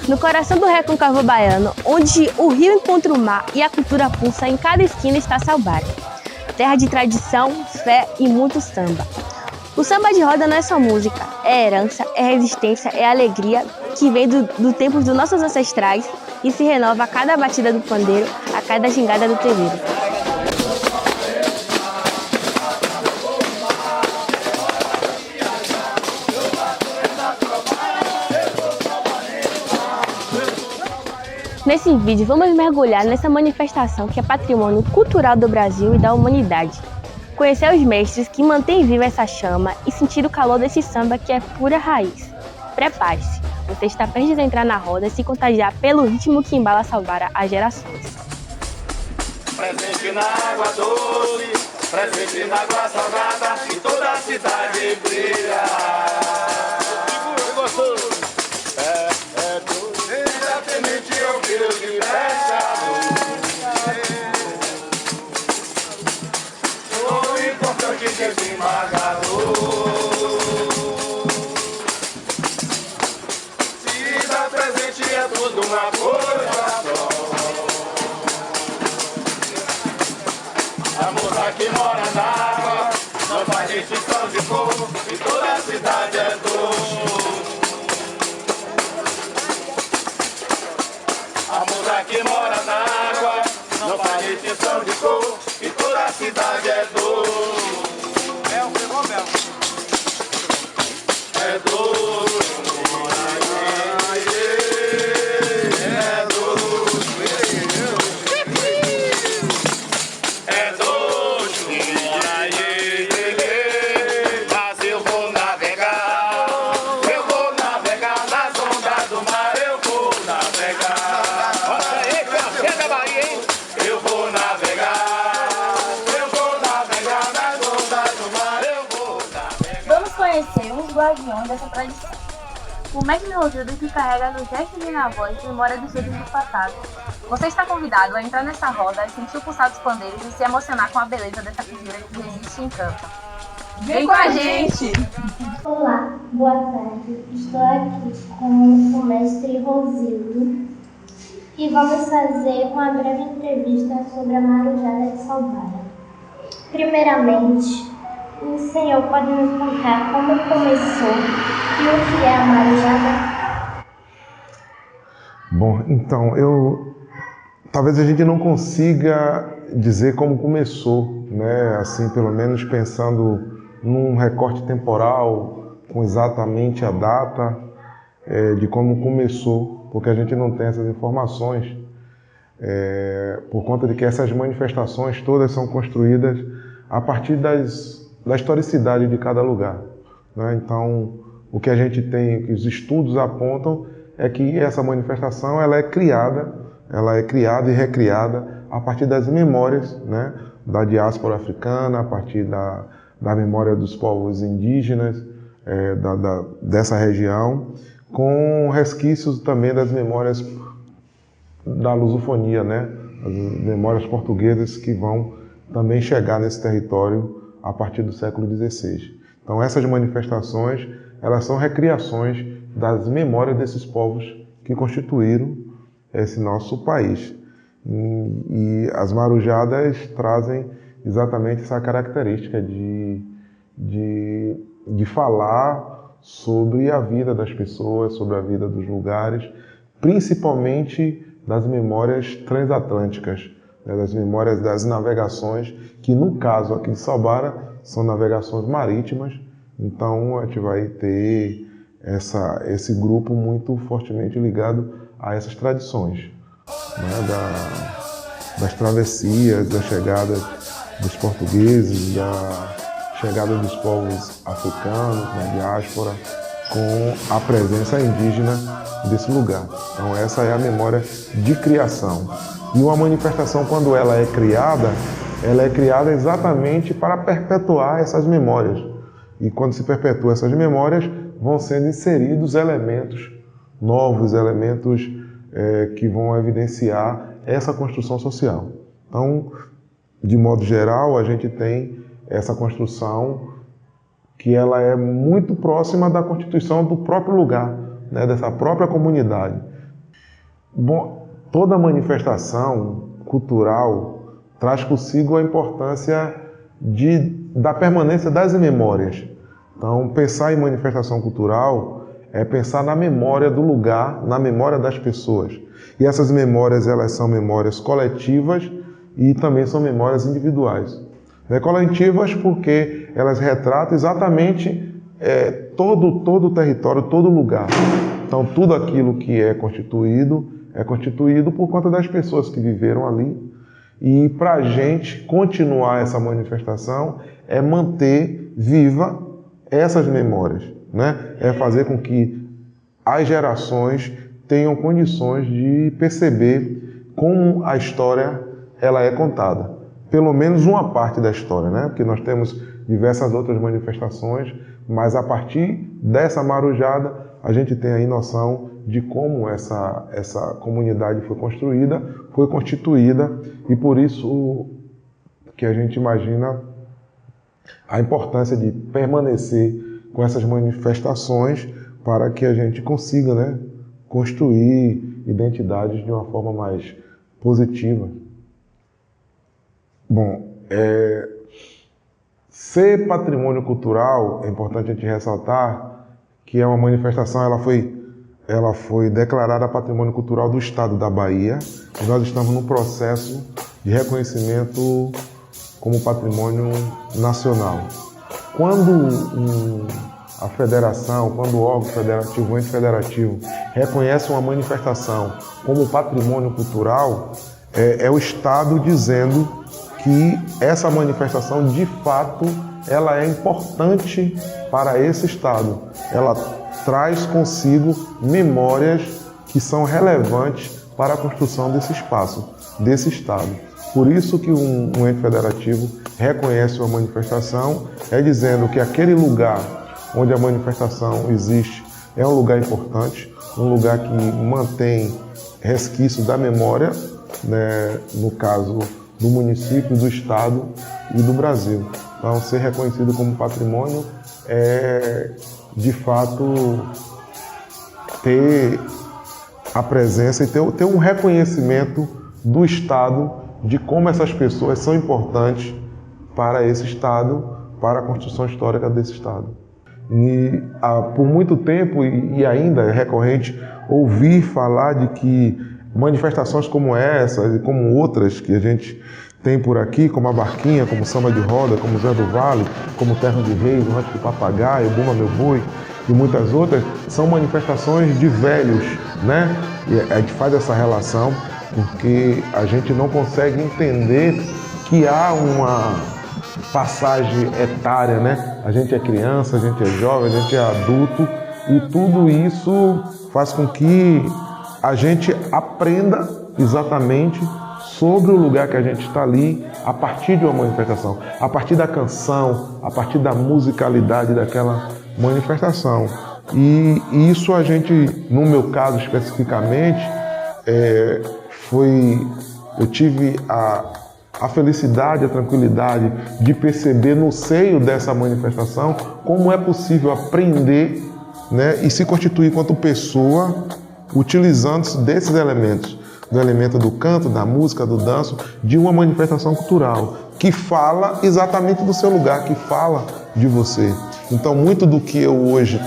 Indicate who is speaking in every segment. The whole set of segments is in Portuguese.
Speaker 1: No coração do Recôncavo Baiano, onde o rio encontra o mar e a cultura pulsa, em cada esquina está Salbara, terra de tradição, fé e muito samba. O samba de roda não é só música, é herança, é resistência, é alegria que vem do tempo dos nossos ancestrais e se renova a cada batida do pandeiro, a cada gingada do terreiro. Nesse vídeo, vamos mergulhar nessa manifestação que é patrimônio cultural do Brasil e da humanidade. Conhecer os mestres que mantêm viva essa chama e sentir o calor desse samba que é pura raiz. Prepare-se, você está prestes a entrar na roda e se contagiar pelo ritmo que embala Salbara há gerações.
Speaker 2: Presente na água doce, presente na água salgada, e toda a cidade brilha. Exatamente o que eu te peço. O importante é que se magalou. Se dar presente é tudo uma coisa só. A moça que mora na água não faz distinção de cor, e toda a cidade é dor. A moça que mora na água não faz distinção de cor, e toda a cidade é dor. É dor.
Speaker 1: Conhecer os guardiões dessa tradição. O mestre Rosildo que carrega nos gestos e na voz memória dos filhos do passado. Você está convidado a entrar nessa roda, sentir o pulsar dos pandeiros e se emocionar com a beleza dessa cultura que resiste e encanta. Vem com a gente!
Speaker 3: Olá, boa tarde. Estou aqui com o mestre Rosildo e vamos fazer uma breve entrevista sobre a Marujada de Salbara. Primeiramente, o senhor pode nos contar como começou e o que é a Marujada?
Speaker 4: Bom, então, talvez a gente não consiga dizer como começou, né? Assim, pelo menos pensando num recorte temporal, com exatamente a data de como começou, porque a gente não tem essas informações, por conta de que essas manifestações todas são construídas a partir da historicidade de cada lugar, né? Então, o que a gente tem, que os estudos apontam, é que essa manifestação ela é criada e recriada a partir das memórias, né, da diáspora africana, a partir da memória dos povos indígenas dessa região, com resquícios também das memórias da lusofonia, né, as memórias portuguesas que vão também chegar nesse território a partir do século XVI. Então essas manifestações, elas são recriações das memórias desses povos que constituíram esse nosso país. E as marujadas trazem exatamente essa característica de falar sobre a vida das pessoas, sobre a vida dos lugares, principalmente das memórias transatlânticas, né, das memórias das navegações, que no caso aqui de Salbara são navegações marítimas. Então a gente vai ter esse grupo muito fortemente ligado a essas tradições, né, das travessias, da chegada dos portugueses, da chegada dos povos africanos, na diáspora, com a presença indígena desse lugar. Então essa é a memória de criação. E uma manifestação, quando ela é criada exatamente para perpetuar essas memórias. E quando se perpetua essas memórias, vão sendo inseridos elementos novos, elementos que vão evidenciar essa construção social. Então, de modo geral, a gente tem essa construção que ela é muito próxima da constituição do próprio lugar, né, dessa própria comunidade. Bom, toda manifestação cultural traz consigo a importância da permanência das memórias. Então, pensar em manifestação cultural é pensar na memória do lugar, na memória das pessoas. E essas memórias, elas são memórias coletivas e também são memórias individuais. Coletivas porque elas retratam exatamente todo o território, todo lugar. Então, tudo aquilo que é constituído por conta das pessoas que viveram ali. E para a gente continuar essa manifestação é manter viva essas memórias, É fazer com que as gerações tenham condições de perceber como a história ela é contada. Pelo menos uma parte da história, Porque nós temos diversas outras manifestações, mas a partir dessa marujada a gente tem aí noção de como essa comunidade foi construída, foi constituída, e por isso que a gente imagina a importância de permanecer com essas manifestações para que a gente consiga, construir identidades de uma forma mais positiva. Bom, ser patrimônio cultural, é importante a gente ressaltar que é uma manifestação, ela foi declarada Patrimônio Cultural do Estado da Bahia, e nós estamos no processo de reconhecimento como patrimônio nacional. Quando a federação, quando o órgão federativo, o ente federativo, reconhece uma manifestação como patrimônio cultural, é o Estado dizendo que essa manifestação, de fato, ela é importante para esse Estado. Ela traz consigo memórias que são relevantes para a construção desse espaço, desse Estado. Por isso que um ente federativo reconhece uma manifestação, dizendo que aquele lugar onde a manifestação existe é um lugar importante, um lugar que mantém resquícios da memória, no caso do município, do Estado e do Brasil. Então, ser reconhecido como patrimônio é, de fato, ter a presença e ter um reconhecimento do Estado de como essas pessoas são importantes para esse Estado, para a construção histórica desse Estado. E por muito tempo, e ainda é recorrente, ouvir falar de que manifestações como essa e como outras que a gente tem por aqui, como a Barquinha, como Samba de Roda, como Zé do Vale, como Terra de Reis, o Rancho do Papagaio, Bumba Meu Boi e muitas outras, são manifestações de velhos, E a gente faz essa relação porque a gente não consegue entender que há uma passagem etária, A gente é criança, a gente é jovem, a gente é adulto, e tudo isso faz com que a gente aprenda exatamente sobre o lugar que a gente está ali a partir de uma manifestação, a partir da canção, a partir da musicalidade daquela manifestação. E isso a gente, no meu caso especificamente, eu tive a felicidade, a tranquilidade de perceber no seio dessa manifestação como é possível aprender, e se constituir enquanto pessoa utilizando-se desses elementos, do elemento do canto, da música, do danço, de uma manifestação cultural que fala exatamente do seu lugar, que fala de você. Então, muito do que eu hoje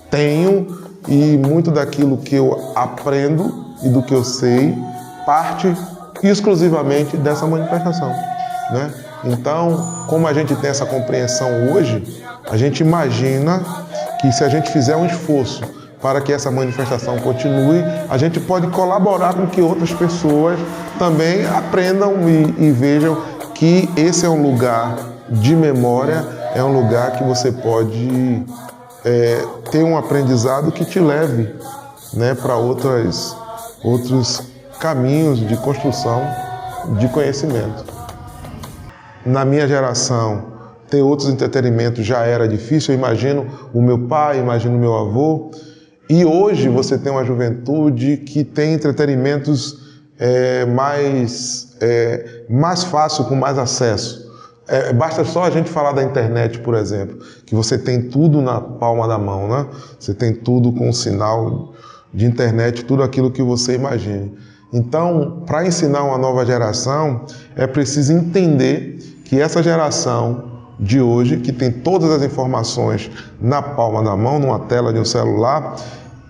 Speaker 4: tenho e muito daquilo que eu aprendo e do que eu sei parte exclusivamente dessa manifestação, Então, como a gente tem essa compreensão hoje, a gente imagina que se a gente fizer um esforço para que essa manifestação continue, a gente pode colaborar com que outras pessoas também aprendam e vejam que esse é um lugar de memória, é um lugar que você pode ter um aprendizado que te leve para outros caminhos de construção de conhecimento. Na minha geração, ter outros entretenimentos já era difícil. Eu imagino o meu pai, imagino o meu avô. E hoje você tem uma juventude que tem entretenimentos mais fácil, com mais acesso. Basta só a gente falar da internet, por exemplo, que você tem tudo na palma da mão, Você tem tudo com um sinal de internet, tudo aquilo que você imagine. Então, para ensinar uma nova geração, é preciso entender que essa geração de hoje, que tem todas as informações na palma da mão, numa tela de um celular,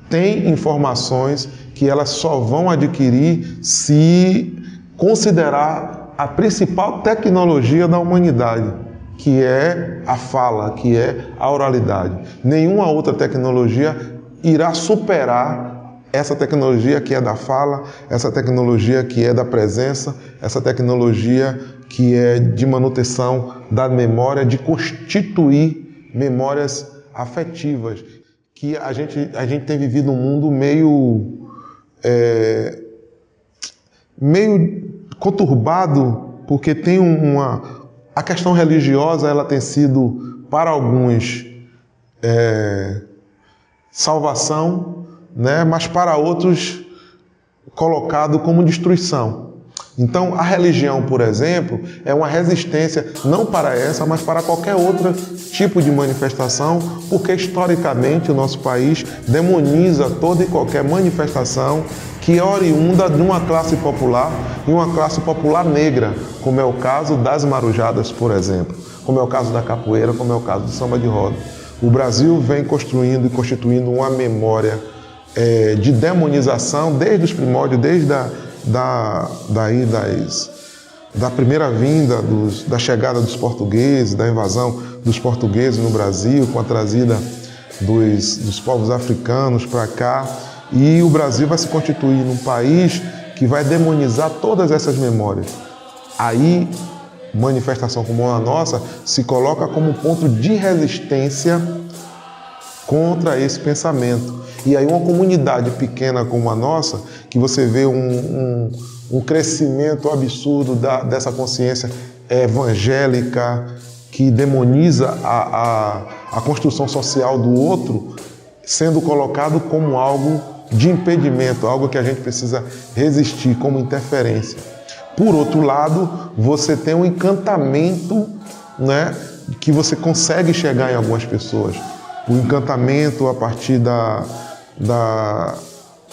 Speaker 4: tem informações que elas só vão adquirir se considerar a principal tecnologia da humanidade, que é a fala, que é a oralidade. Nenhuma outra tecnologia irá superar essa tecnologia que é da fala, essa tecnologia que é da presença, essa tecnologia que é de manutenção da memória, de constituir memórias afetivas, que a gente tem vivido um mundo meio conturbado, porque tem a questão religiosa, ela tem sido para alguns salvação, né? Mas para outros colocado como destruição. Então, a religião, por exemplo, é uma resistência não para essa, mas para qualquer outro tipo de manifestação, porque historicamente o nosso país demoniza toda e qualquer manifestação que é oriunda de uma classe popular e uma classe popular negra, como é o caso das marujadas, por exemplo, como é o caso da capoeira, como é o caso do samba de roda. O Brasil vem construindo e constituindo uma memória de demonização desde os primórdios, desde da primeira vinda, da chegada dos portugueses, da invasão dos portugueses no Brasil, com a trazida dos povos africanos para cá. E o Brasil vai se constituir num país que vai demonizar todas essas memórias. Aí, manifestação como a nossa se coloca como ponto de resistência contra esse pensamento. E aí uma comunidade pequena como a nossa, que você vê um crescimento absurdo dessa consciência evangélica que demoniza a construção social do outro, sendo colocado como algo de impedimento, algo que a gente precisa resistir como interferência. Por outro lado, você tem um encantamento, né, que você consegue chegar em algumas pessoas. O encantamento a partir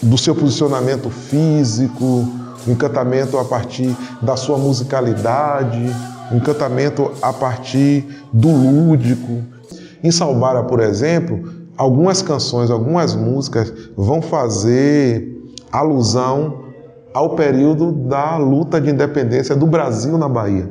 Speaker 4: do seu posicionamento físico, o encantamento a partir da sua musicalidade, o encantamento a partir do lúdico. Em Salbara, por exemplo, algumas canções, algumas músicas vão fazer alusão ao período da luta de independência do Brasil na Bahia.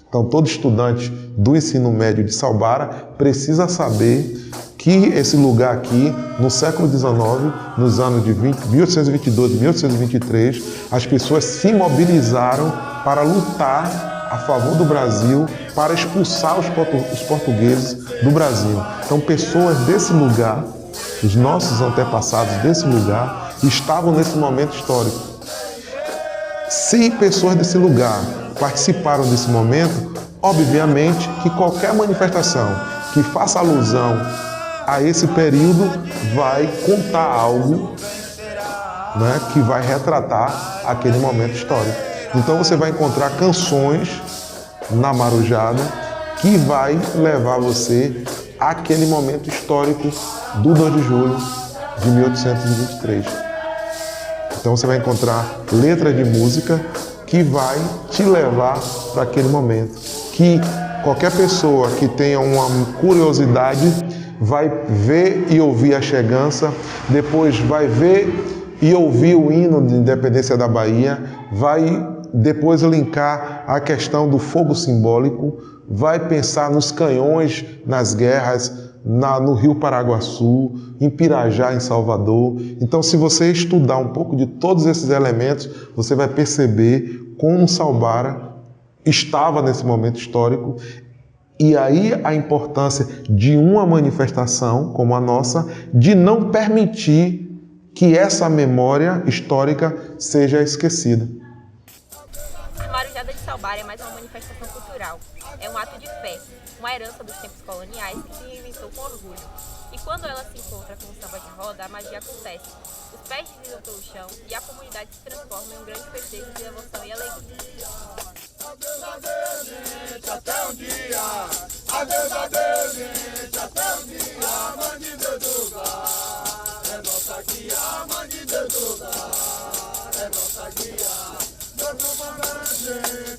Speaker 4: Então, todo estudante do ensino médio de Salbara precisa saber que esse lugar aqui, no século XIX, nos anos de 1822 e 1823, as pessoas se mobilizaram para lutar a favor do Brasil, para expulsar os portugueses do Brasil. Então, pessoas desse lugar, os nossos antepassados desse lugar, estavam nesse momento histórico. Se pessoas desse lugar participaram desse momento, obviamente que qualquer manifestação que faça alusão a esse período vai contar algo, né, que vai retratar aquele momento histórico. Então você vai encontrar canções na marujada que vai levar você àquele momento histórico do 2 de julho de 1823. Então você vai encontrar letra de música que vai te levar para aquele momento. Que qualquer pessoa que tenha uma curiosidade vai ver e ouvir a chegança, depois vai ver e ouvir o hino de independência da Bahia, vai depois linkar a questão do fogo simbólico, vai pensar nos canhões nas guerras, no Rio Paraguaçu, em Pirajá, em Salvador. Então, se você estudar um pouco de todos esses elementos, você vai perceber como Salbara estava nesse momento histórico. E aí a importância de uma manifestação como a nossa, de não permitir que essa memória histórica seja esquecida.
Speaker 5: A Marujada de Salbara é mais uma manifestação cultural. É um ato de fé, uma herança dos tempos coloniais que se reinventou com orgulho. E quando ela se encontra com o samba de roda, a magia acontece. Os pés deslizam pelo chão e a comunidade se transforma em um grande festejo de devoção e alegria.
Speaker 2: Até um dia, adeus, gente, até um dia, a mãe de Deus do bar, é nossa guia, a mãe de Seu lugar é nossa guia, nosso comandante.